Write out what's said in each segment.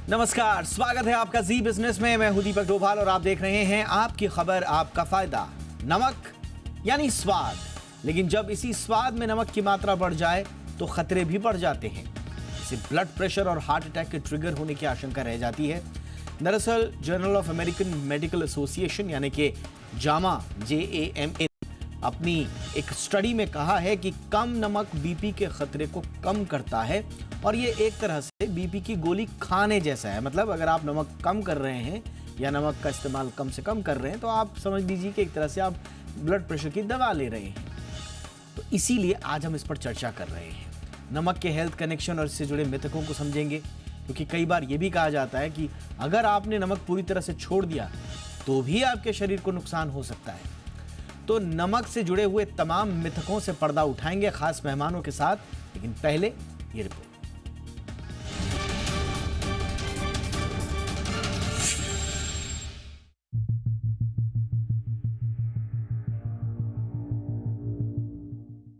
नमस्कार, स्वागत है आपका जी बिजनेस में। मैं हूं दीपक डोभाल और आप देख रहे हैं आपकी खबर आपका फायदा। नमक यानी स्वाद, लेकिन जब इसी स्वाद में नमक की मात्रा बढ़ जाए तो खतरे भी बढ़ जाते हैं। इससे ब्लड प्रेशर और हार्ट अटैक के ट्रिगर होने की आशंका रह जाती है। दरअसल journal of American medical association यानी कि जामा JAMA अपनी एक स्टडी में कहा है कि कम नमक बीपी के खतरे को कम करता है और ये एक तरह से बीपी की गोली खाने जैसा है। मतलब अगर आप नमक कम कर रहे हैं या नमक का इस्तेमाल कम से कम कर रहे हैं तो आप समझ लीजिए कि एक तरह से आप ब्लड प्रेशर की दवा ले रहे हैं। तो इसीलिए आज हम इस पर चर्चा कर रहे हैं। नमक के हेल्थ कनेक्शन और इससे जुड़े मिथकों को समझेंगे, क्योंकि कई बार ये भी कहा जाता है कि अगर आपने नमक पूरी तरह से छोड़ दिया तो भी आपके शरीर को नुकसान हो सकता है। तो नमक से जुड़े हुए तमाम मिथकों से पर्दा उठाएंगे खास मेहमानों के साथ, लेकिन पहले ये रिपोर्ट।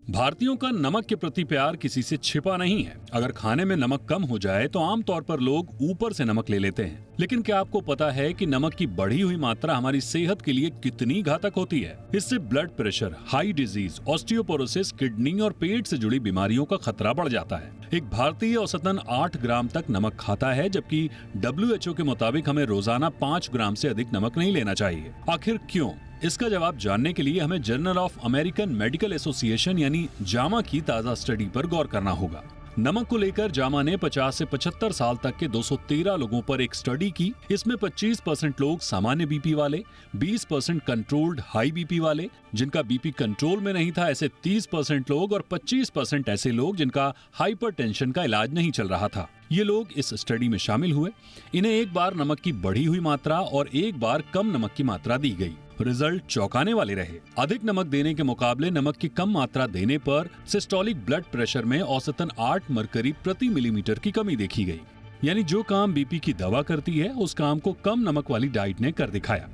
भारतीयों का नमक के प्रति प्यार किसी से छिपा नहीं है। अगर खाने में नमक कम हो जाए तो आमतौर पर लोग ऊपर से नमक ले लेते हैं, लेकिन क्या आपको पता है कि नमक की बढ़ी हुई मात्रा हमारी सेहत के लिए कितनी घातक होती है? इससे blood pressure, high disease, osteoporosis, kidney और पेट से जुड़ी बीमारियों का खतरा बढ़ जाता है। एक भारतीय औसतन 8 ग्राम तक नमक खाता है, जबकि WHO के मुताबिक हमें रोजाना 5 ग्राम से अधिक नमक नहीं लेना चाहिए। आखिर क्यों? इसका जवाब जानने के लिए हमें journal of American medical association यानी जामा की ताजा स्टडी पर गौर करना होगा। नमक को लेकर जामा ने 50 से 75 साल तक के 213 लोगों पर एक स्टडी की। इसमें 25% लोग सामान्य बीपी वाले, 20% कंट्रोल्ड हाई बीपी वाले, जिनका बीपी कंट्रोल में नहीं था ऐसे 30% लोग, और 25% ऐसे लोग जिनका हाइपरटेंशन का इलाज नहीं चल रहा था। ये लोग इस स्टडी में शामिल हुए। इन्हें एक बार नमक की बढ़ी हुई मात्रा और एक बार कम नमक की मात्रा दी गई। रिजल्ट चौंकाने वाले रहे। अधिक नमक देने के मुकाबले नमक की कम मात्रा देने पर सिस्टोलिक ब्लड प्रेशर में औसतन 8 मरकरी प्रति मिलीमीटर की कमी देखी गई। यानी जो काम बीपी की दवा करती है उस काम को कम नमक वाली डाइट ने कर दिखाया।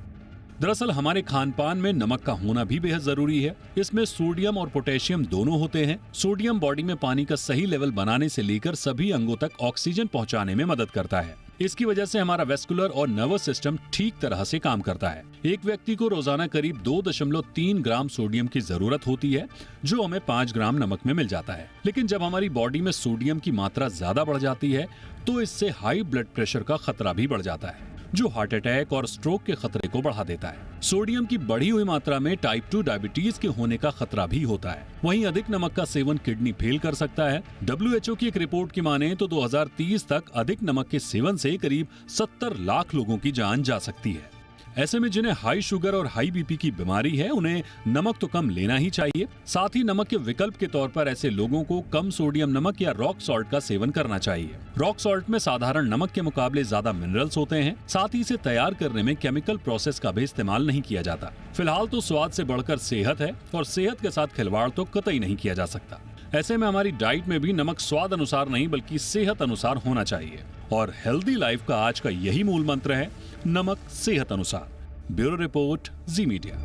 दरअसल हमारे खान पान में नमक का होना भी बेहद जरूरी है। इसमें सोडियम और पोटेशियम दोनों होते हैं। सोडियम बॉडी में पानी का सही लेवल बनाने से लेकर सभी अंगों तक ऑक्सीजन पहुंचाने में मदद करता है। इसकी वजह से हमारा वेस्कुलर और नर्वस सिस्टम ठीक तरह से काम करता है। एक व्यक्ति को रोजाना करीब 2.3 ग्राम सोडियम की जरूरत होती है, जो हमें 5 ग्राम नमक में मिल जाता है। लेकिन जब हमारी बॉडी में सोडियम की मात्रा ज्यादा बढ़ जाती है तो इससे हाई ब्लड प्रेशर का खतरा भी बढ़ जाता है, जो हार्ट अटैक और स्ट्रोक के खतरे को बढ़ा देता है। सोडियम की बढ़ी हुई मात्रा में टाइप 2 डायबिटीज के होने का खतरा भी होता है। वहीं अधिक नमक का सेवन किडनी फेल कर सकता है। WHO की एक रिपोर्ट की माने तो 2030 तक अधिक नमक के सेवन से करीब 70 लाख लोगों की जान जा सकती है। ऐसे में जिन्हें हाई शुगर और हाई बीपी की बीमारी है उन्हें नमक तो कम लेना ही चाहिए। साथ ही नमक के विकल्प के तौर पर ऐसे लोगों को कम सोडियम नमक या रॉक सॉल्ट का सेवन करना चाहिए। रॉक सॉल्ट में साधारण नमक के मुकाबले ज्यादा मिनरल्स होते हैं। साथ ही इसे तैयार करने में केमिकल प्रोसेस का भी इस्तेमाल नहीं किया जाता। फिलहाल तो स्वाद से बढ़कर सेहत है और सेहत के साथ खिलवाड़ तो कतई नहीं किया जा सकता। ऐसे में हमारी डाइट में भी नमक स्वाद अनुसार नहीं बल्कि सेहत अनुसार होना चाहिए। और हेल्दी लाइफ का आज का यही मूल मंत्र है, नमक सेहत अनुसार। ब्यूरो रिपोर्ट, जी मीडिया।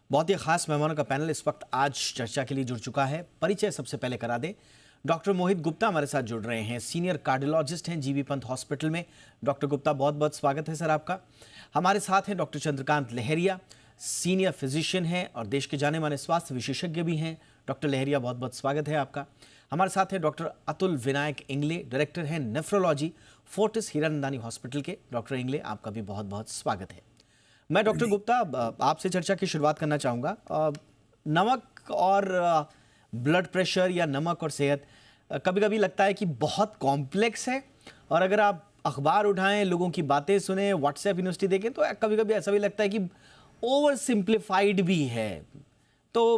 बहुत ही खास मेहमानों का पैनल इस वक्त आज चर्चा के लिए जुड़ चुका है। परिचय सबसे पहले करा दें। डॉक्टर मोहित गुप्ता हमारे साथ जुड़ रहे हैं, सीनियर कार्डियोलॉजिस्ट हैं जीबी पंत हॉस्पिटल में। डॉक्टर गुप्ता, बहुत बहुत स्वागत है सर आपका। हमारे साथ हैं डॉक्टर चंद्रकांत लहरिया, सीनियर फिजिशियन हैं और देश के जाने माने स्वास्थ्य विशेषज्ञ भी हैं। डॉक्टर लहरिया, बहुत बहुत स्वागत है आपका। हमारे साथ हैं डॉक्टर अतुल विनायक इंगले, डायरेक्टर हैं नेफ्रोलॉजी फोर्टिस हीरानंदानी हॉस्पिटल के। डॉक्टर इंगले, आपका भी बहुत बहुत स्वागत है। मैं डॉक्टर गुप्ता आपसे चर्चा की शुरुआत करना चाहूँगा। नमक और ब्लड प्रेशर या नमक और सेहत कभी कभी लगता है कि बहुत कॉम्प्लेक्स है, और अगर आप अखबार उठाएं, लोगों की बातें सुने, व्हाट्सएप यूनिवर्सिटी देखें तो कभी कभी ऐसा भी लगता है कि ओवर सिंप्लीफाइड भी है। तो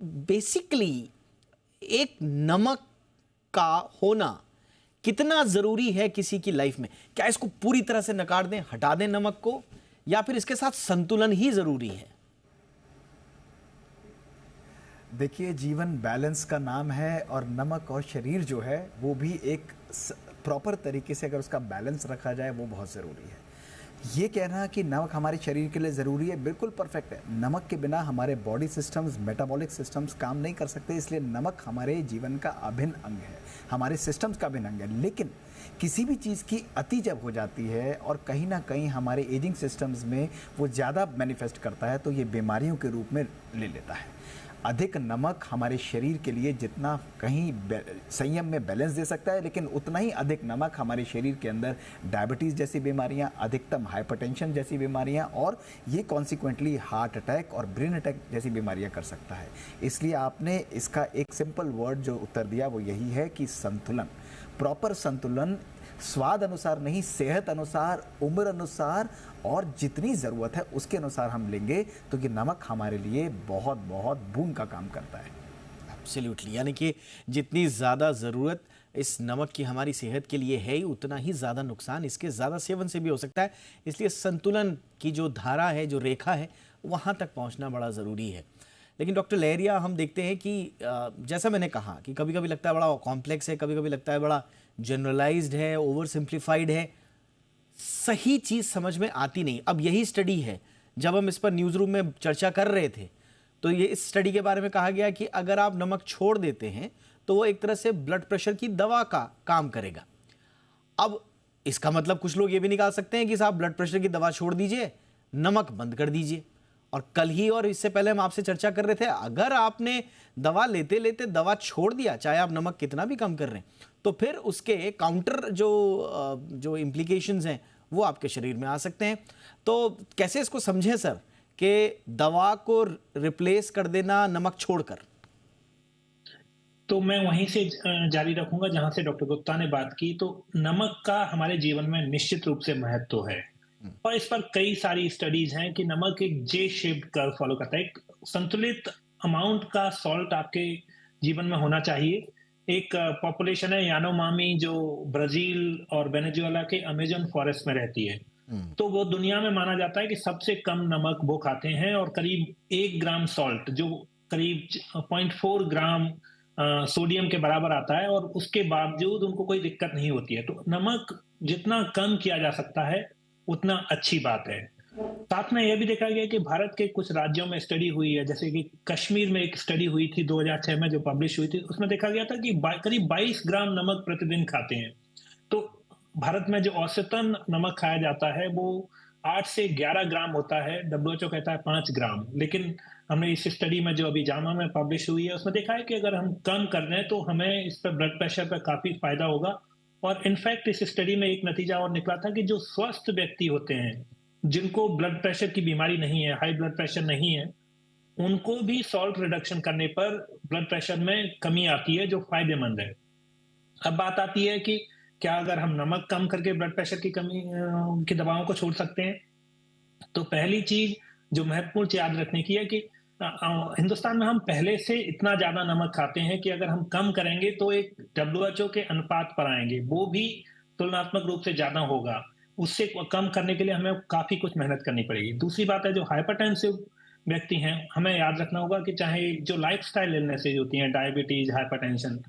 बेसिकली एक नमक का होना कितना जरूरी है किसी की लाइफ में? क्या इसको पूरी तरह से नकार दें, हटा दें नमक को, या फिर इसके साथ संतुलन ही जरूरी है? देखिए, जीवन बैलेंस का नाम है और नमक और शरीर जो है वो भी एक प्रॉपर तरीके से अगर उसका बैलेंस रखा जाए वो बहुत ज़रूरी है। ये कहना कि नमक हमारे शरीर के लिए ज़रूरी है, बिल्कुल परफेक्ट है। नमक के बिना हमारे बॉडी सिस्टम्स, मेटाबॉलिक सिस्टम्स काम नहीं कर सकते, इसलिए नमक हमारे जीवन का अभिन्न अंग है, हमारे सिस्टम्स का अभिन्न अंग है। लेकिन किसी भी चीज़ की अति जब हो जाती है और कहीं ना कहीं हमारे एजिंग सिस्टम्स में वो ज़्यादा मैनिफेस्ट करता है, तो ये बीमारियों के रूप में ले लेता है। अधिक नमक हमारे शरीर के लिए जितना कहीं संयम में बैलेंस दे सकता है, लेकिन उतना ही अधिक नमक हमारे शरीर के अंदर डायबिटीज़ जैसी बीमारियां, अधिकतम हाइपरटेंशन जैसी बीमारियां और ये कॉन्सिक्वेंटली हार्ट अटैक और ब्रेन अटैक जैसी बीमारियां कर सकता है। इसलिए आपने इसका एक सिंपल वर्ड जो उत्तर दिया वो यही है कि संतुलन, प्रॉपर संतुलन, स्वाद अनुसार नहीं, सेहत अनुसार, उम्र अनुसार और जितनी ज़रूरत है उसके अनुसार हम लेंगे तो ये नमक हमारे लिए बहुत बहुत बूंद का काम करता है। एब्सोल्युटली, यानी कि जितनी ज़्यादा ज़रूरत इस नमक की हमारी सेहत के लिए है, उतना ही ज़्यादा नुकसान इसके ज़्यादा सेवन से भी हो सकता है। इसलिए संतुलन की जो धारा है, जो रेखा है, वहाँ तक पहुँचना बड़ा ज़रूरी है। लेकिन डॉक्टर लहरिया, हम देखते हैं कि जैसा मैंने कहा कि कभी कभी लगता है बड़ा कॉम्प्लेक्स है, कभी कभी लगता है बड़ा जनरलाइज्ड है, ओवर सिंप्लीफाइड है, सही चीज़ समझ में आती नहीं। अब यही स्टडी है, जब हम इस पर न्यूज़ रूम में चर्चा कर रहे थे तो ये इस स्टडी के बारे में कहा गया कि अगर आप नमक छोड़ देते हैं तो वो एक तरह से ब्लड प्रेशर की दवा का काम करेगा। अब इसका मतलब कुछ लोग ये भी निकाल सकते हैं कि साहब ब्लड प्रेशर की दवा छोड़ दीजिए, नमक बंद कर दीजिए। और कल ही और इससे पहले हम आपसे चर्चा कर रहे थे, अगर आपने दवा लेते लेते दवा छोड़ दिया, चाहे आप नमक कितना भी कम कर रहे हैं, तो फिर उसके काउंटर जो इम्प्लीकेशंस हैं वो आपके शरीर में आ सकते हैं। तो कैसे इसको समझें सर कि दवा को रिप्लेस कर देना नमक छोड़कर? तो मैं वहीं से जारी रखूंगा जहां से डॉक्टर गुप्ता ने बात की। तो नमक का हमारे जीवन में निश्चित रूप से महत्व है और इस पर कई सारी स्टडीज हैं कि नमक एक जे शेप्ड कर्व फॉलो करता है। एक संतुलित अमाउंट का सॉल्ट आपके जीवन में होना चाहिए। एक पॉपुलेशन है यानोमामी जो ब्राजील और वेनेजुएला के अमेजन फॉरेस्ट में रहती है। तो वो दुनिया में माना जाता है कि सबसे कम नमक वो खाते हैं और करीब 1 ग्राम सॉल्ट जो करीब 0.4 ग्राम सोडियम के बराबर आता है और उसके बावजूद उनको कोई दिक्कत नहीं होती है। तो नमक जितना कम किया जा सकता है उतना अच्छी बात है। साथ में यह भी देखा गया कि भारत के कुछ राज्यों में स्टडी हुई है, जैसे कि कश्मीर में एक स्टडी हुई थी 2006 में जो पब्लिश हुई थी, उसमें देखा गया था कि करीब 22 ग्राम नमक प्रतिदिन खाते हैं। तो भारत में जो औसतन नमक खाया जाता है वो 8 से 11 ग्राम होता है, WHO कहता है 5 ग्राम। लेकिन हमने इस स्टडी में जो अभी जामा में पब्लिश हुई है उसमें देखा है कि अगर हम कम कर रहे हैं तो हमें इस पर ब्लड प्रेशर पर काफी फायदा होगा। और इनफैक्ट इस स्टडी में एक नतीजा और निकला था कि जो स्वस्थ व्यक्ति होते हैं, जिनको ब्लड प्रेशर की बीमारी नहीं है, हाई ब्लड प्रेशर नहीं है, उनको भी सॉल्ट रिडक्शन करने पर ब्लड प्रेशर में कमी आती है जो फायदेमंद है। अब बात आती है कि क्या अगर हम नमक कम करके ब्लड प्रेशर की कमी की दवाओं को छोड़ सकते हैं? तो पहली चीज जो महत्वपूर्ण याद रखने की है कि हिंदुस्तान में हम पहले से इतना ज्यादा नमक खाते हैं कि अगर हम कम करेंगे तो एक WHO के अनुपात पर आएंगे, वो भी तुलनात्मक रूप से ज्यादा होगा। उससे कम करने के लिए हमें काफी कुछ मेहनत करनी पड़ेगी। दूसरी बात है, जो हाइपरटेंसिव व्यक्ति हैं, हमें याद रखना होगा कि चाहे जो लाइफस्टाइल इलनेसेज होती हैं, डायबिटीज, हाइपरटेंशन,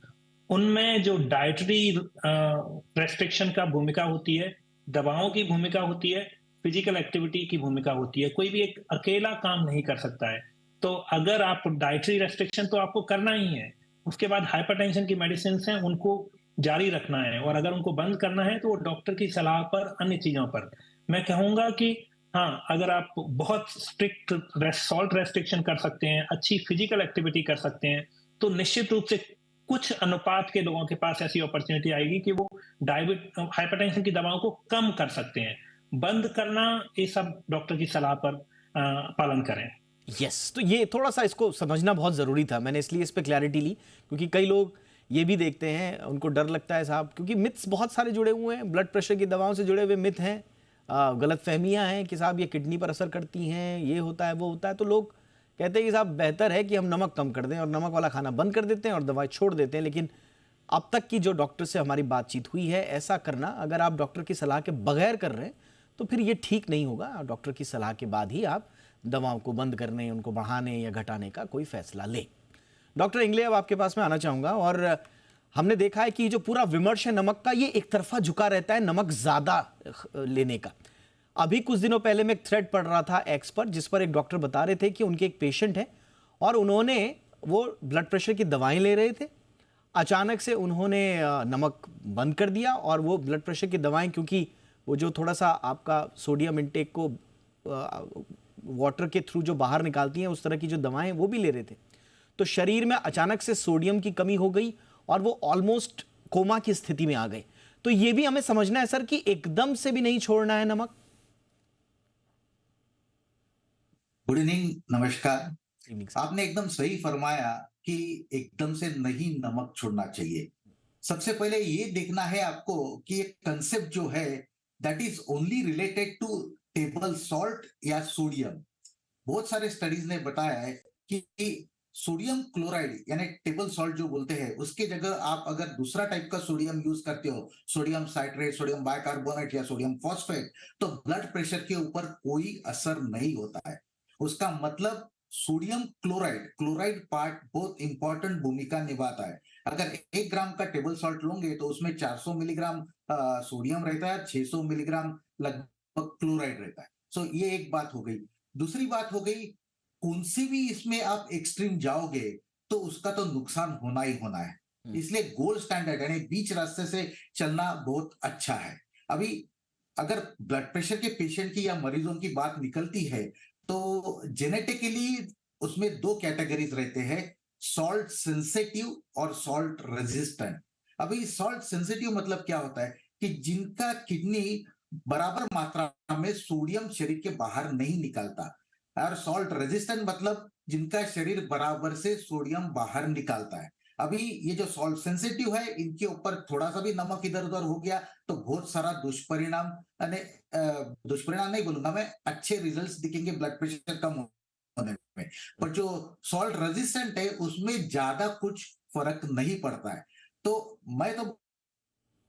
उनमें जो डाइटरी रेस्ट्रिक्शन का भूमिका होती है, दवाओं की भूमिका होती है, फिजिकल एक्टिविटी की भूमिका होती है। कोई भी एक अकेला काम नहीं कर सकता है। तो अगर आप डाइटरी रेस्ट्रिक्शन तो आपको करना ही है, उसके बाद हाइपरटेंशन की मेडिसिन हैं उनको जारी रखना है, और अगर उनको बंद करना है तो डॉक्टर की सलाह पर, अन्य चीजों पर। मैं कहूंगा कि हाँ, अगर आप बहुत स्ट्रिक्ट सॉल्ट रेस्ट्रिक्शन कर सकते हैं, अच्छी फिजिकल एक्टिविटी कर सकते हैं, तो निश्चित रूप से कुछ अनुपात के लोगों के पास ऐसी अपॉर्चुनिटी आएगी कि वो हाइपरटेंशन की दवाओं को कम कर सकते हैं। बंद करना, ये सब डॉक्टर की सलाह पर पालन करें। यस, तो ये थोड़ा सा इसको समझना बहुत ज़रूरी था। मैंने इसलिए इस पे क्लैरिटी ली क्योंकि कई लोग ये भी देखते हैं, उनको डर लगता है साहब, क्योंकि मिथ्स बहुत सारे जुड़े हुए हैं, ब्लड प्रेशर की दवाओं से जुड़े हुए मिथ हैं, गलत फहमियाँ हैं कि साहब ये किडनी पर असर करती हैं, ये होता है वो होता है। तो लोग कहते हैं कि साहब बेहतर है कि हम नमक कम कर दें और नमक वाला खाना बंद कर देते हैं और दवाई छोड़ देते हैं। लेकिन अब तक की जो डॉक्टर से हमारी बातचीत हुई है, ऐसा करना अगर आप डॉक्टर की सलाह के बगैर कर रहे हैं तो फिर ये ठीक नहीं होगा। डॉक्टर की सलाह के बाद ही आप दवाओं को बंद करने, उनको बढ़ाने या घटाने का कोई फैसला लें। डॉक्टर इंगले, अब आपके पास मैं आना चाहूँगा। और हमने देखा है कि जो पूरा विमर्श है नमक का, ये एक तरफा झुका रहता है नमक ज़्यादा लेने का। अभी कुछ दिनों पहले मैं एक थ्रेड पढ़ रहा था एक्स पर, जिस पर एक डॉक्टर बता रहे थे कि उनके एक पेशेंट है और उन्होंने वो ब्लड प्रेशर की दवाएं ले रहे थे, अचानक से उन्होंने नमक बंद कर दिया और वो ब्लड प्रेशर की दवाएं, क्योंकि वो जो थोड़ा सा आपका सोडियम इंटेक को वाटर के थ्रू जो बाहर निकालती हैं, उस तरह की जो दवाएं वो भी ले रहे थे, तो शरीर में अचानक से सोडियम की कमी हो गई और वो ऑलमोस्ट कोमा की स्थिति में आ गए। तो ये भी हमें समझना है सर कि एकदम से भी नहीं छोड़ना है नमक। गुड इवनिंग, नमस्कार। आपने एकदम सही फरमाया कि एकदम से नहीं नमक छोड़ना चाहिए। सबसे पहले ये देखना है आपको कि एक कंसेप्ट जो है that is only related to table salt या सोडियम। बहुत सारे स्टडीज ने बताया है कि सोडियम क्लोराइड यानी टेबल सॉल्ट जो बोलते हैं, उसके जगह आप अगर दूसरा टाइप का सोडियम यूज करते हो, सोडियम साइट्रेट, सोडियम बाइकार्बोनेट या सोडियम फॉस्फेट, तो ब्लड प्रेशर के ऊपर कोई असर नहीं होता है। उसका मतलब सोडियम क्लोराइड पार्ट बहुत इंपॉर्टेंट भूमिका निभाता है। अगर 1 ग्राम का टेबल सॉल्ट लोगे तो उसमें 400 मिलीग्राम सोडियम रहता है, 600 मिलीग्राम लगभग क्लोराइड रहता है। सो ये एक बात हो गई। दूसरी बात हो गई, कौन सी भी इसमें आप एक्सट्रीम जाओगे तो उसका तो नुकसान होना ही होना है। इसलिए गोल्ड स्टैंडर्ड यानी बीच रास्ते से चलना बहुत अच्छा है। अभी अगर ब्लड प्रेशर के पेशेंट की या मरीजों की बात निकलती है तो जेनेटिकली उसमें 2 कैटेगरीज रहते हैं, सॉल्ट सेंसिटिव और सॉल्ट रेजिस्टेंट। अभी सॉल्ट सेंसिटिव मतलब क्या होता है कि जिनका किडनी बराबर मात्रा में सोडियम शरीर के बाहर नहीं निकालता, और सॉल्ट रेजिस्टेंट मतलब जिनका शरीर बराबर से सोडियम बाहर निकालता है। अभी ये जो सॉल्ट सेंसिटिव है, इनके ऊपर थोड़ा सा भी नमक इधर उधर हो गया तो बहुत सारा दुष्परिणाम, दुष्परिणाम नहीं बोलूंगा मैं, अच्छे रिजल्ट्स दिखेंगे ब्लड प्रेशर कम होने में। पर जो सॉल्ट रेजिस्टेंट है उसमें ज्यादा कुछ फर्क नहीं पड़ता है। तो मैं तो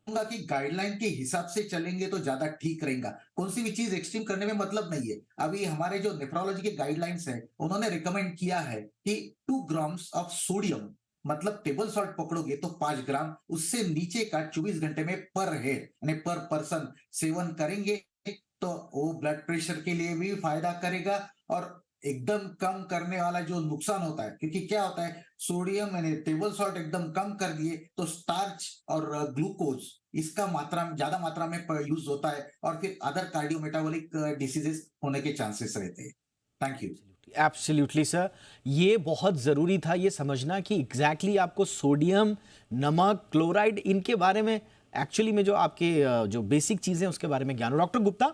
कि गाइडलाइन के हिसाब से चलेंगे तो ज्यादा ठीक रहेगा। कौन सी भी चीज एक्सट्रीम करने में मतलब नहीं है। अभी हमारे जो नेफ्रोलॉजी के गाइडलाइंस है उन्होंने रिकमेंड किया है कि 2 ग्राम्स ऑफ सोडियम, मतलब टेबल सॉल्ट पकड़ोगे तो 5 ग्राम, उससे नीचे का 24 घंटे में पर हेड यानी पर पर्सन सेवन करेंगे तो वो ब्लड प्रेशर के लिए भी फायदा करेगा। और एकदम कम करने वाला जो नुकसान होता है, क्योंकि क्या होता है, सोडियम यानी टेबल सॉल्ट एकदम कम कर दिए तो स्टार्च और ग्लूकोज इसका ज्यादा मात्रा में यूज होता है और फिर अदर कार्डियोमेटाबॉलिक डिसीजेस होने के चांसेस रहते हैं। Thank you. एब्सोल्युटली सर, ये बहुत ज़रूरी था ये समझना कि एग्जैक्टली आपको सोडियम, नमक, क्लोराइड, इनके बारे में एक्चुअली में जो आपके जो बेसिक चीज़ें उसके बारे में ज्ञान हो। डॉक्टर गुप्ता,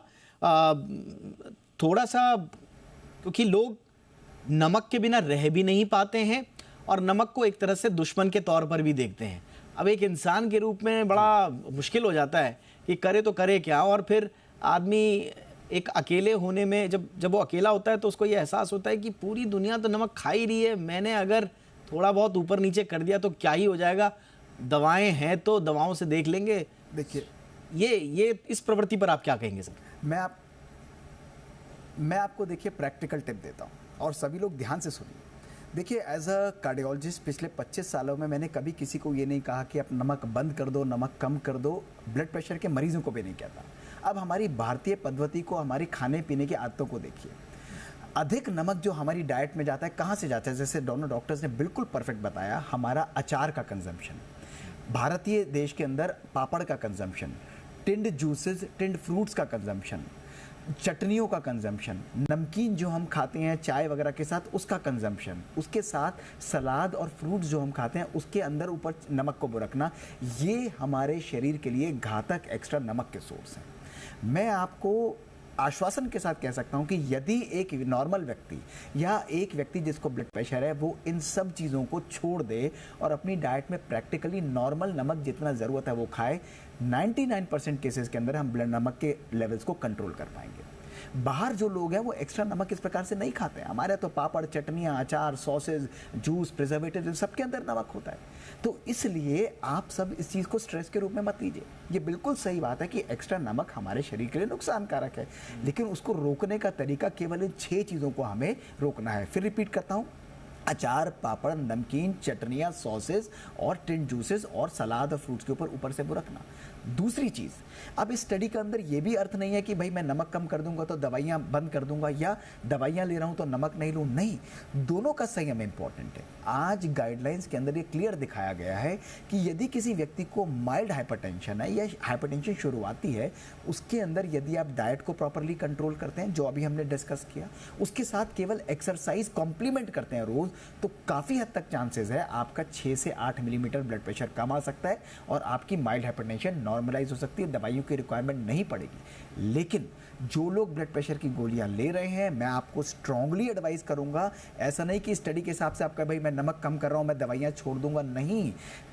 थोड़ा सा, क्योंकि लोग नमक के बिना रह भी नहीं पाते हैं और नमक को एक तरह से दुश्मन के तौर पर भी देखते हैं। अब एक इंसान के रूप में बड़ा मुश्किल हो जाता है कि करे तो करे क्या, और फिर आदमी एक अकेले होने में, जब वो अकेला होता है तो उसको ये एहसास होता है कि पूरी दुनिया तो नमक खा ही रही है, मैंने अगर थोड़ा बहुत ऊपर नीचे कर दिया तो क्या ही हो जाएगा, दवाएं हैं तो दवाओं से देख लेंगे। देखिए, ये इस प्रवृत्ति पर आप क्या कहेंगे सर? मैं आपको देखिए प्रैक्टिकल टिप देता हूँ और सभी लोग ध्यान से सुनिए। देखिए, एज अ कार्डियोलॉजिस्ट पिछले 25 सालों में मैंने कभी किसी को ये नहीं कहा कि आप नमक बंद कर दो, नमक कम कर दो। ब्लड प्रेशर के मरीजों को भी नहीं कहता। अब हमारी भारतीय पद्धति को, हमारी खाने पीने की आदतों को देखिए। अधिक नमक जो हमारी डाइट में जाता है, कहाँ से जाता है? जैसे दोनों डॉक्टर्स ने बिल्कुल परफेक्ट बताया, हमारा अचार का कंजम्पशन, भारतीय देश के अंदर पापड़ का consumption, tinned juices, tinned fruits का कंजम्पशन, चटनियों का कंजम्पशन, नमकीन जो हम खाते हैं चाय वगैरह के साथ उसका कंजम्पशन, उसके साथ सलाद और फ्रूट्स जो हम खाते हैं उसके अंदर ऊपर नमक को रखना, ये हमारे शरीर के लिए घातक एक्स्ट्रा नमक के सोर्स हैं। मैं आपको आश्वासन के साथ कह सकता हूं कि यदि एक नॉर्मल व्यक्ति या एक व्यक्ति जिसको ब्लड प्रेशर है वो इन सब चीज़ों को छोड़ दे और अपनी डाइट में प्रैक्टिकली नॉर्मल नमक जितना ज़रूरत है वो खाए, 99% केसेस के अंदर हम ब्लड नमक के लेवल्स को कंट्रोल कर पाएंगे। बाहर जो लोग हैं वो एक्स्ट्रा नमक इस प्रकार से नहीं खाते हैं। हमारे तो पापड़, चटनियाँ, अचार, सॉसेज, जूस, प्रिजर्वेटिव, सबके अंदर नमक होता है। तो इसलिए आप सब इस चीज़ को स्ट्रेस के रूप में मत लीजिए। ये बिल्कुल सही बात है कि एक्स्ट्रा नमक हमारे शरीर के लिए नुकसानकारक है, लेकिन उसको रोकने का तरीका केवल इन 6 चीज़ों को हमें रोकना है। फिर रिपीट करता हूँ, अचार, पापड़, नमकीन, चटनियाँ, सॉसेस और टिन जूसेस और सलाद और फ्रूट्स के ऊपर से वो रखना। दूसरी चीज़, अब इस स्टडी के अंदर ये भी अर्थ नहीं है कि भाई मैं नमक कम कर दूंगा तो दवाइयाँ बंद कर दूंगा, या दवाइयाँ ले रहा हूँ तो नमक नहीं लूँ, नहीं, दोनों का संयम इंपॉर्टेंट है। आज गाइडलाइंस के अंदर ये क्लियर दिखाया गया है कि यदि किसी व्यक्ति को माइल्ड हाइपरटेंशन है या हाइपरटेंशन शुरुआती है, उसके अंदर यदि आप डाइट को प्रॉपरली कंट्रोल करते हैं, जो अभी हमने डिस्कस किया, उसके साथ केवल एक्सरसाइज कॉम्प्लीमेंट करते हैं रोज, तो काफ़ी हद तक चांसेस है आपका 6 से 8 मिलीमीटर ब्लड प्रेशर कम आ सकता है और आपकी माइल्ड हाइपरटेंशन नॉर्मलाइज हो सकती है, दवाइयों की रिक्वायरमेंट नहीं पड़ेगी। लेकिन जो लोग ब्लड प्रेशर की गोलियां ले रहे हैं, मैं आपको स्ट्रांगली एडवाइस करूंगा, ऐसा नहीं कि स्टडी के हिसाब से आपका भाई मैं नमक कम कर रहा हूं मैं दवाइयां छोड़ दूंगा, नहीं।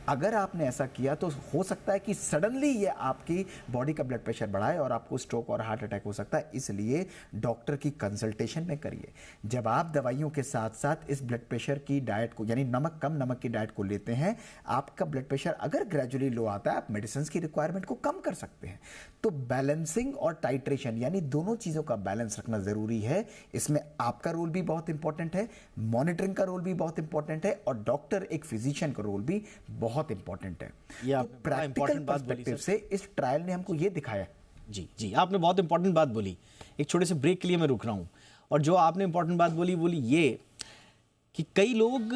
अगर आपने ऐसा किया तो हो सकता है कि सडनली ये आपकी बॉडी का ब्लड प्रेशर बढ़ाए और आपको स्ट्रोक और हार्ट अटैक हो सकता है। इसलिए डॉक्टर की कंसल्टेशन में करिए। जब आप दवाइयों के साथ साथ इस ब्लड प्रेशर की डाइट को, यानी कम नमक की डाइट को लेते हैं, आपका ब्लड प्रेशर अगर ग्रेजुअली लो आता है, आप मेडिसिन की रिक्वायरमेंट को कम कर सकते हैं। तो बैलेंसिंग और टाइट्रेशन, यानी दोनों चीजों का बैलेंस रखना जरूरी है। इसमें आपका रोल भी बहुत इंपॉर्टेंट है, मॉनिटरिंग का रोल भी बहुत इंपॉर्टेंट है, और डॉक्टर एक फिजिशियन का रोल भी बहुत इंपॉर्टेंट है। ये तो आपने बड़ा प्रैक्टिकल important बात बोली, पर्सपेक्टिव सर। से इस ट्रायल ने हमको ये दिखाया। जी जी, आपने बहुत इंपॉर्टेंट बात बोली। एक छोटे से ब्रेक के लिए मैं रुक रहा हूँ, और जो आपने इंपॉर्टेंट बात बोली ये कि कई लोग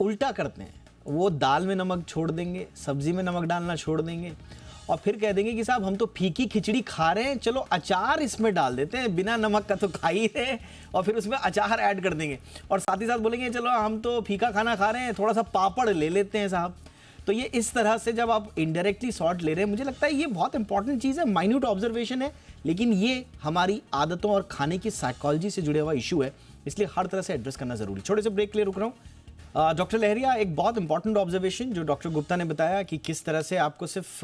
उल्टा करते हैं, वो दाल में नमक छोड़ देंगे, सब्जी में नमक डालना छोड़ देंगे, और फिर कह देंगे कि साहब हम तो फीकी खिचड़ी खा रहे हैं, चलो अचार इसमें डाल देते हैं, बिना नमक का तो खा ही रहे, और फिर उसमें अचार ऐड कर देंगे, और साथ ही साथ बोलेंगे चलो हम तो फीका खाना खा रहे हैं, थोड़ा सा पापड़ ले लेते हैं साहब। तो ये इस तरह से जब आप इनडायरेक्टली सॉल्ट ले रहे हैं, मुझे लगता है ये बहुत इंपॉर्टेंट चीज़ है, माइन्यूट ऑब्जर्वेशन है, लेकिन ये हमारी आदतों और खाने की साइकोलॉजी से जुड़े हुआ इशू है, इसलिए हर तरह से एड्रेस करना जरूरी। छोटे से ब्रेक के लिए रुक रहा हूँ। डॉक्टर लहरिया, एक बहुत इंपॉर्टेंट ऑब्जर्वेशन जो डॉक्टर गुप्ता ने बताया कि किस तरह से आपको सिर्फ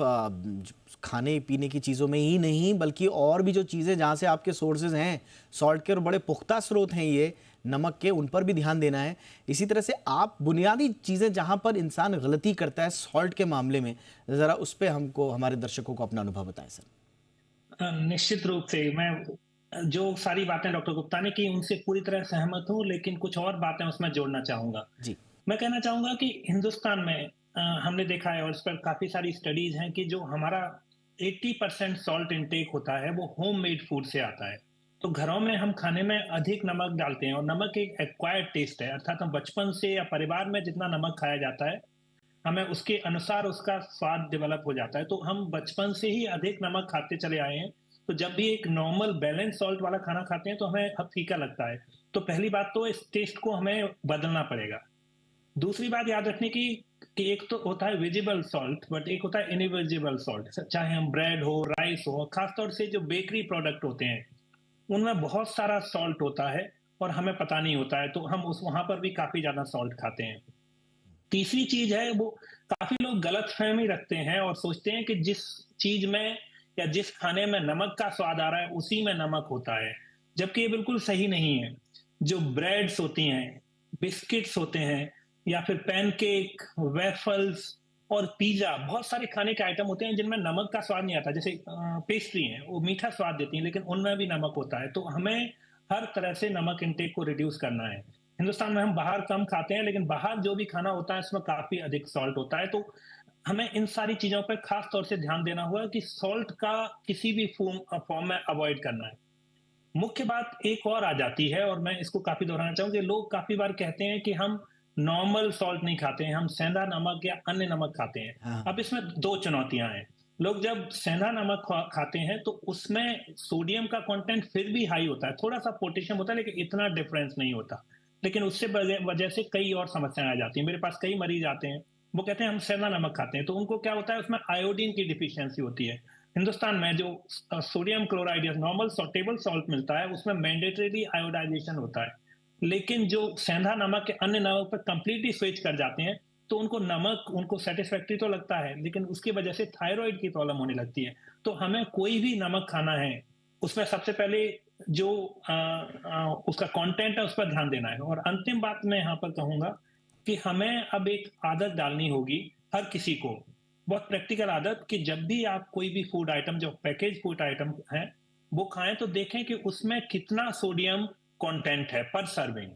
खाने पीने की चीज़ों में ही नहीं, बल्कि और भी जो चीज़ें जहाँ से आपके सोर्सेज हैं सॉल्ट के, और बड़े पुख्ता स्रोत हैं ये नमक के, उन पर भी ध्यान देना है। इसी तरह से आप बुनियादी चीज़ें जहाँ पर इंसान गलती करता है सॉल्ट के मामले में, ज़रा उस पर हमको, हमारे दर्शकों को अपना अनुभव बताएं सर। निश्चित रूप से मैं जो सारी बातें डॉक्टर गुप्ता ने की उनसे पूरी तरह सहमत हूँ, लेकिन कुछ और बातें उसमें जोड़ना चाहूंगा। जी। मैं कहना चाहूंगा कि हिंदुस्तान में हमने देखा है, और इस पर काफी सारी स्टडीज हैं, कि जो हमारा 80% सॉल्ट इंटेक होता है वो होम मेड फूड से आता है। तो घरों में हम खाने में अधिक नमक डालते हैं, और नमक एक एक्वायर्ड टेस्ट है, अर्थात हम बचपन से या परिवार में जितना नमक खाया जाता है, हमें उसके अनुसार उसका स्वाद डेवलप हो जाता है। तो हम बचपन से ही अधिक नमक खाते चले आए हैं, तो जब भी एक नॉर्मल बैलेंस सॉल्ट वाला खाना खाते हैं तो हमें अब फीका लगता है। तो पहली बात तो इस टेस्ट को हमें बदलना पड़ेगा। दूसरी बात याद रखने की कि एक तो होता है विजिबल सॉल्ट, बट एक होता है इनविजिबल सॉल्ट। चाहे हम ब्रेड हो, राइस हो, खासतौर से जो बेकरी प्रोडक्ट होते हैं उनमें बहुत सारा सॉल्ट होता है और हमें पता नहीं होता है, तो हम उस वहां पर भी काफी ज्यादा सॉल्ट खाते हैं। तीसरी चीज है, वो काफी लोग गलतफहमी रखते हैं और सोचते हैं कि जिस चीज में या जिस खाने में नमक का स्वाद आ रहा है उसी में नमक होता है, जबकि ये बिल्कुल सही नहीं है। जो ब्रेड्स होती हैं, बिस्किट्स होते हैं, या फिर पैनकेक, वेफल्स और पिज्जा, बहुत सारे खाने के आइटम होते हैं जिनमें नमक का स्वाद नहीं आता। जैसे पेस्ट्री है, वो मीठा स्वाद देती है, लेकिन उनमें भी नमक होता है। तो हमें हर तरह से नमक इंटेक को रिड्यूस करना है। हिंदुस्तान में हम बाहर कम खाते हैं, लेकिन बाहर जो भी खाना होता है उसमें काफी अधिक सॉल्ट होता है। तो हमें इन सारी चीजों पर खास तौर से ध्यान देना होगा कि सॉल्ट का किसी भी फॉर्म में अवॉइड करना है। मुख्य बात एक और आ जाती है, और मैं इसको काफी दोहराना चाहूंगा, लोग काफी बार कहते हैं कि हम नॉर्मल सॉल्ट नहीं खाते हैं, हम सेंधा नमक या अन्य नमक खाते हैं। हाँ। अब इसमें दो चुनौतियां हैं। लोग जब सेंधा नमक खाते हैं तो उसमें सोडियम का कंटेंट फिर भी हाई होता है, थोड़ा सा पोटेशियम होता है, लेकिन इतना डिफरेंस नहीं होता। लेकिन उससे वजह से कई और समस्याएं आ जाती हैं। मेरे पास कई मरीज आते हैं, वो कहते हैं हम सेंधा नमक खाते हैं, तो उनको क्या होता है, उसमें आयोडीन की डिफिशियंसी होती है। हिंदुस्तान में जो सोडियम क्लोराइड या नॉर्मल टेबल सॉल्ट मिलता है उसमें मैंडेटरी आयोडाइजेशन होता है, लेकिन जो सेंधा नमक के अन्य नमक पर कंप्लीटली स्विच कर जाते हैं तो उनको नमक उनको सेटिस्फैक्टरी तो लगता है, लेकिन उसकी वजह से थायराइड की प्रॉब्लम होने लगती है। तो हमें कोई भी नमक खाना है उसमें सबसे पहले जो उसका कंटेंट है उस पर ध्यान देना है। और अंतिम बात मैं यहाँ पर कहूंगा कि हमें अब एक आदत डालनी होगी हर किसी को, बहुत प्रैक्टिकल आदत, कि जब भी आप कोई भी फूड आइटम, जो पैकेज फूड आइटम है, वो खाएं तो देखें कि उसमें कितना सोडियम कंटेंट है पर सर्विंग।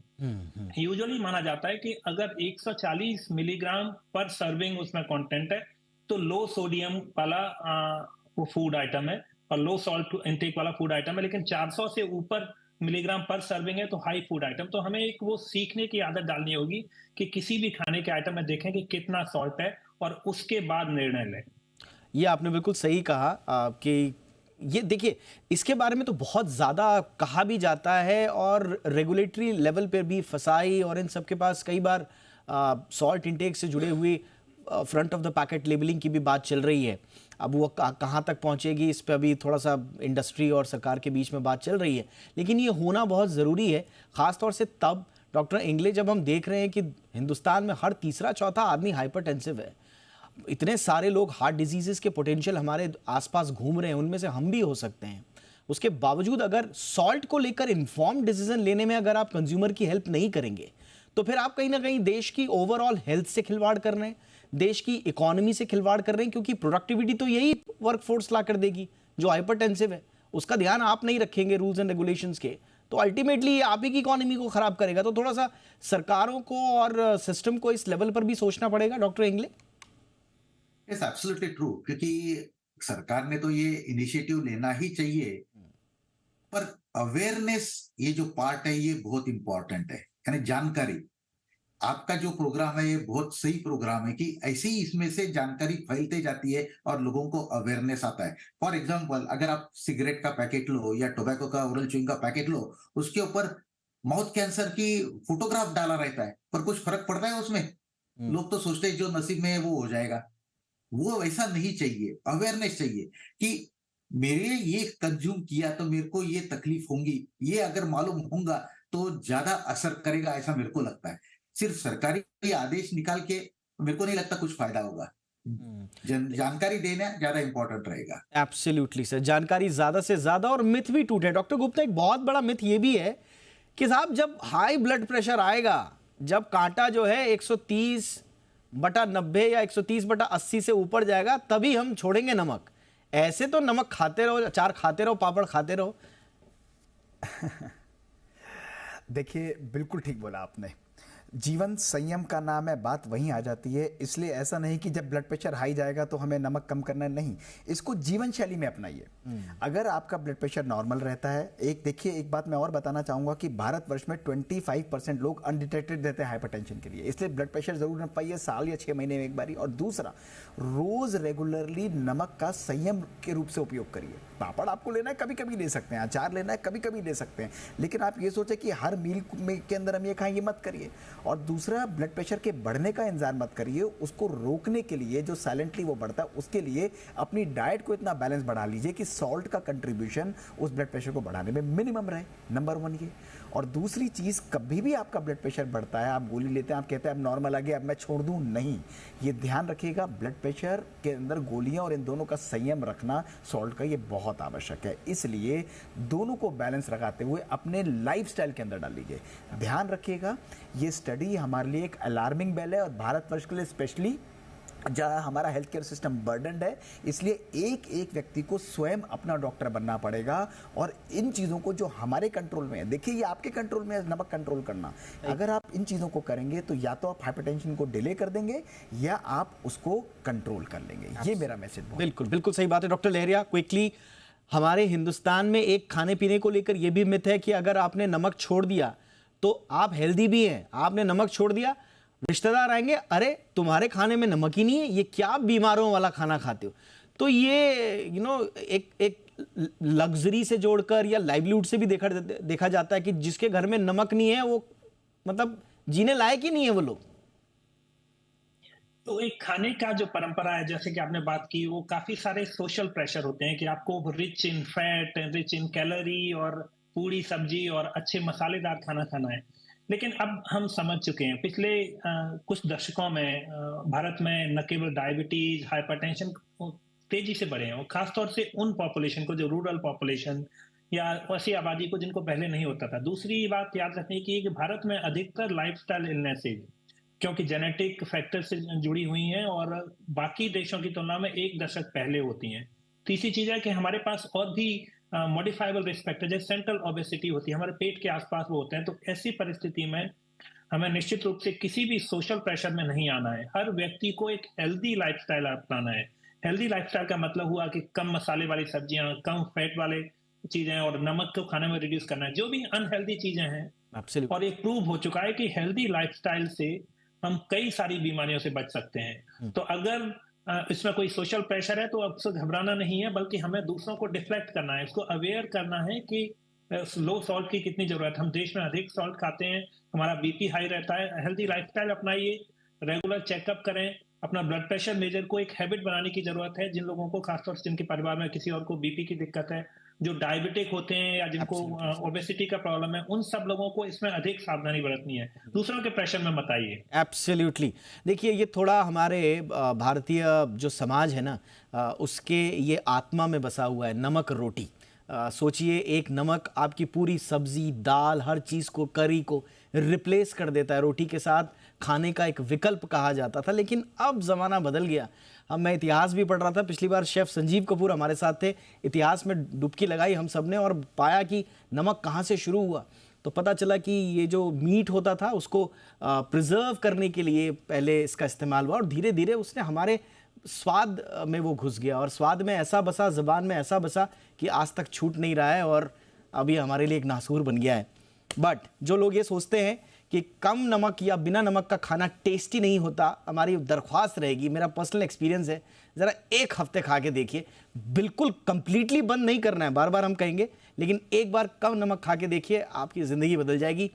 यूजुअली माना जाता है कि अगर 140 मिलीग्राम पर सर्विंग उसमें कंटेंट है तो लो सोडियम वाला वो फूड आइटम है और लो सॉल्ट इंटेक वाला फूड आइटम है, लेकिन 400 से ऊपर मिलीग्राम पर सर्विंग है तो हाई फूड आइटम। तो हमें एक वो सीखने की आदत डालनी होगी कि किसी भी खाने के आइटम में देखें कि कितना सॉल्ट है और उसके बाद निर्णय लें। ये आपने बिल्कुल सही कहा कि ये देखिए, इसके बारे में तो बहुत ज़्यादा कहा भी जाता है और रेगुलेटरी लेवल पे भी फसाई और इन सब के पास कई बार सॉल्ट इंटेक से जुड़े हुए front of the packet labelling की भी बात चल रही है। अब वो कहाँ तक पहुँचेगी, इस पर अभी थोड़ा सा इंडस्ट्री और सरकार के बीच में बात चल रही है, लेकिन ये होना बहुत ज़रूरी है, ख़ासतौर से तब डॉक्टर इंगले जब हम देख रहे हैं कि हिंदुस्तान में हर तीसरा चौथा आदमी हाइपरटेंसिव है। इतने सारे लोग हार्ट डिजीजेस के पोटेंशियल हमारे आसपास घूम रहे हैं, उनमें से हम भी हो सकते हैं। उसके बावजूद अगर सॉल्ट को लेकर इन्फॉर्म्ड डिसीजन लेने में अगर आप कंज्यूमर की हेल्प नहीं करेंगे, तो फिर आप कहीं ना कहीं देश की ओवरऑल हेल्थ से खिलवाड़ कर रहे हैं, देश की इकोनॉमी से खिलवाड़ कर रहे हैं, क्योंकि प्रोडक्टिविटी तो यही वर्कफोर्स ला कर देगी जो हाइपरटेंसिव है। उसका ध्यान आप नहीं रखेंगे रूल्स एंड रेगुलेशंस के, तो अल्टीमेटली आप ही की इकोनॉमी को खराब करेगा। तो थोड़ा सा सरकारों को और सिस्टम को इस लेवल पर भी सोचना पड़ेगा doctor Ingle. Yes, absolutely true, क्योंकि सरकार ने तो ये इनिशिएटिव लेना ही चाहिए, पर अवेयरनेस ये जो पार्ट है ये बहुत इंपॉर्टेंट है, यानी जानकारी। आपका जो प्रोग्राम है ये बहुत सही प्रोग्राम है कि ऐसे ही इसमें से जानकारी फैलते जाती है और लोगों को अवेयरनेस आता है। फॉर एग्जांपल, अगर आप सिगरेट का पैकेट लो या टोबैको का ओरल च्युइंग का पैकेट लो, उसके ऊपर माउथ कैंसर की फोटोग्राफ डाला रहता है, पर कुछ फर्क पड़ता है उसमें? लोग तो सोचते हैं जो नसीब में है वो हो जाएगा। वो वैसा नहीं चाहिए, अवेयरनेस चाहिए कि मेरे ये कंज्यूम किया तो मेरे को ये तकलीफ होंगी, ये अगर मालूम होगा तो ज्यादा असर करेगा, ऐसा मेरे को लगता है। सिर्फ सरकारी आदेश निकाल के मेरे को नहीं लगता कुछ फायदा होगा। जानकारी देना ज्यादा इंपॉर्टेंट रहेगा। एब्सोल्युटली सर, जानकारी ज्यादा से ज्यादा और मिथ भी टूटे। डॉक्टर गुप्ता, एक बहुत बड़ा मिथ ये भी है कि साहब जब हाई ब्लड प्रेशर आएगा, जब कांटा जो है 130/90 या 130/80 से ऊपर जाएगा, तभी हम छोड़ेंगे नमक। ऐसे तो नमक खाते रहो, अचार खाते रहो, पापड़ खाते रहो। देखिए, बिल्कुल ठीक बोला आपने। जीवन संयम का नाम है, बात वहीं आ जाती है। इसलिए ऐसा नहीं कि जब ब्लड प्रेशर हाई जाएगा तो हमें नमक कम करना है, नहीं, इसको जीवन शैली में अपनाइए। अगर आपका ब्लड प्रेशर नॉर्मल रहता है, एक बात मैं और बताना चाहूंगा कि भारतवर्ष में 25% लोग अनडिटेक्टेड रहते हैं हाइपरटेंशन के लिए। इसलिए ब्लड प्रेशर जरूर नपाइए, साल या 6 महीने में एक बारी। और दूसरा, रोज रेगुलरली नमक का संयम के रूप से उपयोग करिए। पापड़ आपको लेना है कभी कभी ले सकते हैं, अचार लेना है कभी कभी ले सकते हैं, लेकिन आप ये सोचें कि हर मील के अंदर हम ये खाएंगे मत करिए। और दूसरा, ब्लड प्रेशर के बढ़ने का इंतजार मत करिए। उसको रोकने के लिए, जो साइलेंटली वो बढ़ता है, उसके लिए अपनी डाइट को इतना बैलेंस बढ़ा लीजिए कि सॉल्ट का कंट्रीब्यूशन उस ब्लड प्रेशर को बढ़ाने में मिनिमम रहे। नंबर 1 ये। और दूसरी चीज़, कभी भी आपका ब्लड प्रेशर बढ़ता है, आप गोली लेते हैं, आप कहते हैं अब नॉर्मल आ गया, अब मैं छोड़ दूं, नहीं। ये ध्यान रखिएगा, ब्लड प्रेशर के अंदर गोलियां और इन दोनों का संयम रखना सॉल्ट का, ये बहुत आवश्यक है। इसलिए दोनों को बैलेंस रखाते हुए अपने लाइफस्टाइल के अंदर डाल लीजिए। ध्यान रखिएगा, ये स्टडी हमारे लिए एक अलार्मिंग बेल है और भारतवर्ष के लिए स्पेशली जहाँ हमारा हेल्थ केयर सिस्टम बर्डनड है, इसलिए एक एक व्यक्ति को स्वयं अपना डॉक्टर बनना पड़ेगा। और इन चीज़ों को जो हमारे कंट्रोल में है, देखिए ये आपके कंट्रोल में है नमक कंट्रोल करना। अगर आप इन चीज़ों को करेंगे तो या तो आप हाइपरटेंशन को डिले कर देंगे या आप उसको कंट्रोल कर लेंगे। ये मेरा मैसेज। बिल्कुल बिल्कुल सही बात है। डॉक्टर लहरिया, क्विकली, हमारे हिंदुस्तान में एक खाने पीने को लेकर यह भी मिथ है कि अगर आपने नमक छोड़ दिया तो आप हेल्दी भी हैं। आपने नमक छोड़ दिया, रिश्तेदार आएंगे, अरे तुम्हारे खाने में नमक ही नहीं है, ये क्या बीमारों वाला खाना खाते हो। तो ये एक लग्जरी से जोड़कर या लाइवलीहुड से भी देखा जाता है कि जिसके घर में नमक नहीं है वो मतलब जीने लायक ही नहीं है वो लोग। तो एक खाने का जो परंपरा है, जैसे कि आपने बात की, वो काफी सारे सोशल प्रेशर होते हैं कि आपको rich in fat, rich in calorie और पूरी सब्जी और अच्छे मसालेदार खाना खाना है। लेकिन अब हम समझ चुके हैं, पिछले कुछ दशकों में भारत में न केवल डायबिटीज, हाइपरटेंशन तेजी से बढ़े हैं, और खासतौर से उन पॉपुलेशन को जो रूरल पॉपुलेशन या ऐसी आबादी को जिनको पहले नहीं होता था। दूसरी बात याद रखने की है कि भारत में अधिकतर लाइफस्टाइल इलनेसेज क्योंकि जेनेटिक फैक्टर से जुड़ी हुई हैं और बाकी देशों की तुलना में 1 दशक पहले होती हैं। तीसरी चीज है कि हमारे पास और भी मॉडिफाइबल रिस्क फैक्टर जैसे सेंट्रल ओबेसिटी होती है, हमारे पेट के आसपास वो होते हैं। तो ऐसी परिस्थिति में हमें निश्चित रूप से किसी भी सोशल प्रेशर में नहीं आना है। हर व्यक्ति को एक हेल्दी लाइफस्टाइल अपनाना है। हेल्दी लाइफस्टाइल का मतलब हुआ कि कम मसाले वाली सब्जियां, कम फैट वाले चीजें और नमक को खाने में रिड्यूस करना है। जो भी अनहेल्दी चीजें हैं, एब्सोल्युटली। और ये प्रूव हो चुका है कि हेल्दी लाइफस्टाइल से हम कई सारी बीमारियों से बच सकते हैं। तो अगर इसमें कोई सोशल प्रेशर है तो अब से घबराना नहीं है, बल्कि हमें दूसरों को डिफ्लेक्ट करना है, इसको अवेयर करना है कि लो सॉल्ट की कितनी जरूरत है। हम देश में अधिक सॉल्ट खाते हैं, हमारा बीपी हाई रहता है। हेल्दी लाइफस्टाइल अपनाइए, रेगुलर चेकअप करें, अपना ब्लड प्रेशर मेजर को एक हैबिट बनाने की जरूरत है। जिन लोगों को, खासतौर से जिनके परिवार में किसी और को बीपी की दिक्कत है, जो डायबिटिक होते हैं या जिनको ओबेसिटी का प्रॉब्लम है, उन सब लोगों को इसमें अधिक सावधानी बरतनी है। दूसरों के प्रेशर में मत आइए। एब्सोल्युटली। देखिए, ये थोड़ा हमारे भारतीय जो समाज है ना, उसके ये आत्मा में बसा हुआ है, नमक रोटी। सोचिए, एक नमक आपकी पूरी सब्जी, दाल, हर चीज़ को, करी को रिप्लेस कर देता है। रोटी के साथ खाने का एक विकल्प कहा जाता था, लेकिन अब ज़माना बदल गया। अब मैं इतिहास भी पढ़ रहा था, पिछली बार शेफ़ संजीव कपूर हमारे साथ थे, इतिहास में डुबकी लगाई हम सब ने और पाया कि नमक कहाँ से शुरू हुआ। तो पता चला कि ये जो मीट होता था उसको प्रिजर्व करने के लिए पहले इसका इस्तेमाल हुआ, और धीरे धीरे उसने हमारे स्वाद में वो घुस गया, और स्वाद में ऐसा बसा, ज़बान में ऐसा बसा कि आज तक छूट नहीं रहा है, और अभी हमारे लिए एक नासूर बन गया है। बट जो लोग ये सोचते हैं कि कम नमक या बिना नमक का खाना टेस्टी नहीं होता, हमारी दरख्वास्त रहेगी, मेरा पर्सनल एक्सपीरियंस है, ज़रा एक हफ्ते खा के देखिए। बिल्कुल कंप्लीटली बंद नहीं करना है, बार बार हम कहेंगे, लेकिन एक बार कम नमक खा के देखिए, आपकी ज़िंदगी बदल जाएगी,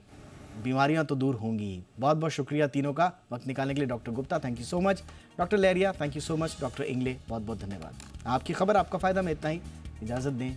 बीमारियां तो दूर होंगी। बहुत बहुत शुक्रिया तीनों का वक्त निकालने के लिए। Doctor Gupta, thank you so much. Doctor Lahariya, thank you so much. Doctor Ingle, बहुत बहुत धन्यवाद। आपकी खबर, आपका फ़ायदा में इतना ही। इजाज़त दें।